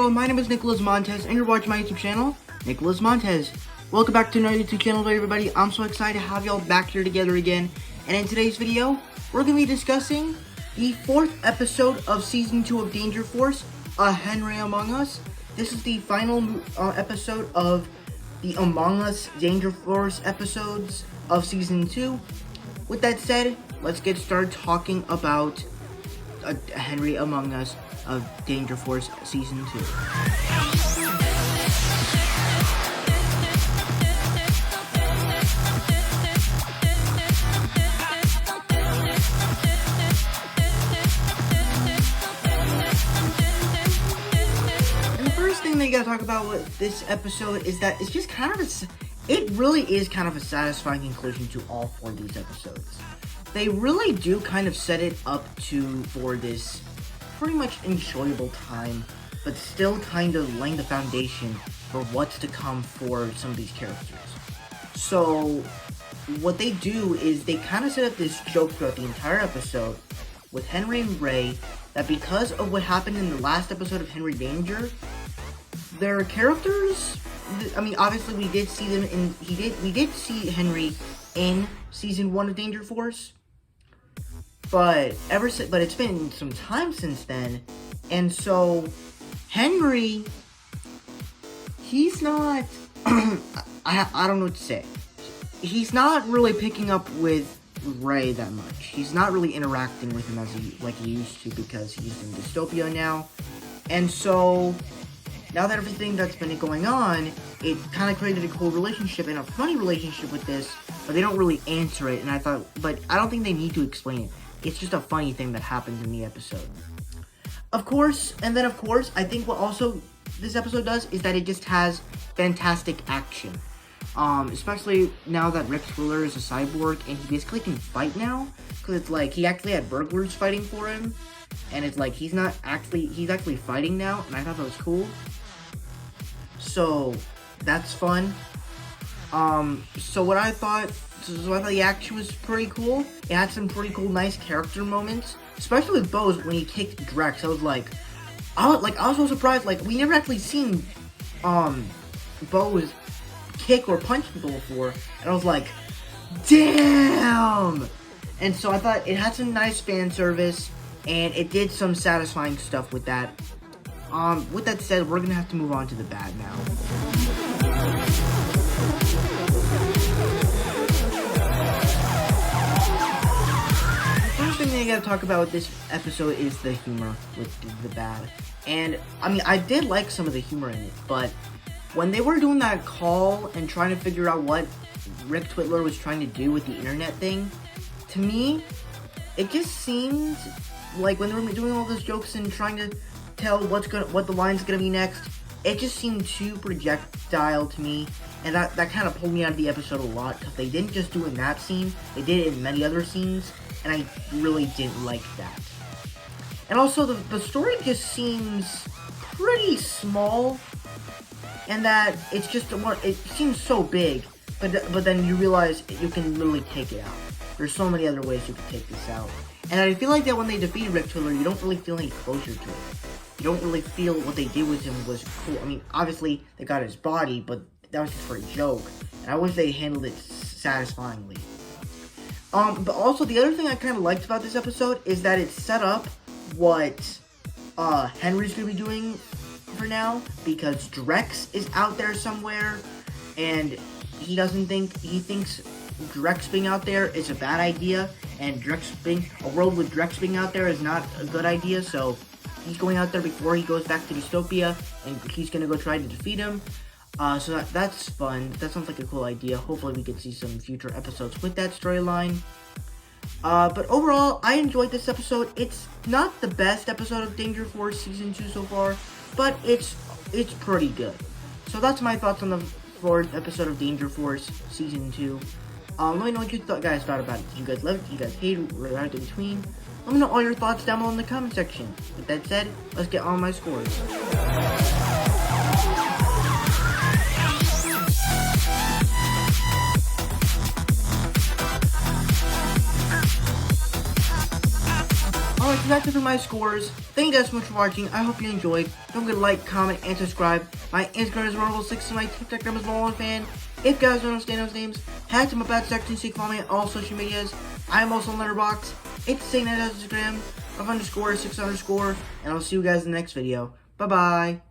Hello, my name is Nicholas Montez, and you're watching my YouTube channel, Nicholas Montez. Welcome back to another YouTube channel, everybody. I'm so excited to have y'all back here together again. And in today's video, we're going to be discussing the 4th episode of Season 2 of Danger Force, Henry Among Us. This is the final episode of the Among Us Danger Force episodes of Season 2. With that said, let's get started talking about Henry Among Us of Danger Force Season 2. You gotta talk about with this episode is that it's just kind of it really is kind of a satisfying conclusion to all 4 of these episodes. They really do kind of set it up for this pretty much enjoyable time, but still kind of laying the foundation for what's to come for some of these characters. So what they do is they kind of set up this joke throughout the entire episode with Henry and Ray that because of what happened in the last episode of Henry Danger, their characters, I mean, obviously we did see them we did see Henry in Season 1 of Danger Force, but it's been some time since then, and so Henry, he's not, I don't know what to say, he's not really picking up with Ray that much. He's not really interacting with him like he used to because he's in Dystopia now, and so now that everything that's been going on, it kind of created a cool relationship and a funny relationship with this, but they don't really answer it, and I thought, but I don't think they need to explain it. It's just a funny thing that happens in the episode. Of course, I think what also this episode does is that it just has fantastic action. Especially now that Rick Twiller is a cyborg, and he basically can fight now, because it's like, he actually had burglars fighting for him, and it's like, he's actually fighting now, and I thought that was cool. So that's fun. So what I thought the action was pretty cool. It had some pretty cool, nice character moments, especially with Bose when he kicked Drex. I was so surprised. Like, we never actually seen Bose kick or punch people before, and I was like, damn. And so I thought it had some nice fan service, and it did some satisfying stuff with that. With that said, we're gonna have to move on to the bad now. The first thing that I gotta talk about with this episode is the humor with the bad. And, I mean, I did like some of the humor in it, but when they were doing that call and trying to figure out what Rick Twitler was trying to do with the internet thing, to me, it just seemed like when they were doing all those jokes and trying to tell what the line's gonna be next, it just seemed too projectile to me, and that kind of pulled me out of the episode a lot, because they didn't just do it in that scene, they did it in many other scenes, and I really didn't like that. And also, the story just seems pretty small, and that it's just, it seems so big, but then you realize you can literally take it out. There's so many other ways you can take this out. And I feel like that when they defeated Rick Twiller, you don't really feel any closure to it. You don't really feel what they did with him was cool. I mean, obviously, they got his body, but that was just for a joke. And I wish they handled it satisfyingly. But also, the other thing I kind of liked about this episode is that it set up what Henry's going to be doing for now. Because Drex is out there somewhere, and he thinks Drex being out there is a bad idea, and a world with Drex being out there is not a good idea, so he's going out there before he goes back to Dystopia, and he's gonna go try to defeat him. So that's fun. That sounds like a cool idea. Hopefully we can see some future episodes with that storyline. But overall, I enjoyed this episode. It's not the best episode of Danger Force Season 2 so far, but it's pretty good. So that's my thoughts on the 4th episode of Danger Force Season 2. Let me know what you guys thought about it. Did you guys love it? Did you guys hate it? Right in between? Let me know all your thoughts down below in the comment section. With that said, let's get on my scores. Alright, So that's it for my scores. Thank you guys so much for watching. I hope you enjoyed. Don't forget to like, comment, and subscribe. My Instagram is Marvel6 and my TikTok is MarvelFan. If you guys don't understand those names, head to my back section so you can follow me on all social medias. I am also on Letterboxd. It's the same as Instagram of _6_, and I'll see you guys in the next video. Bye bye.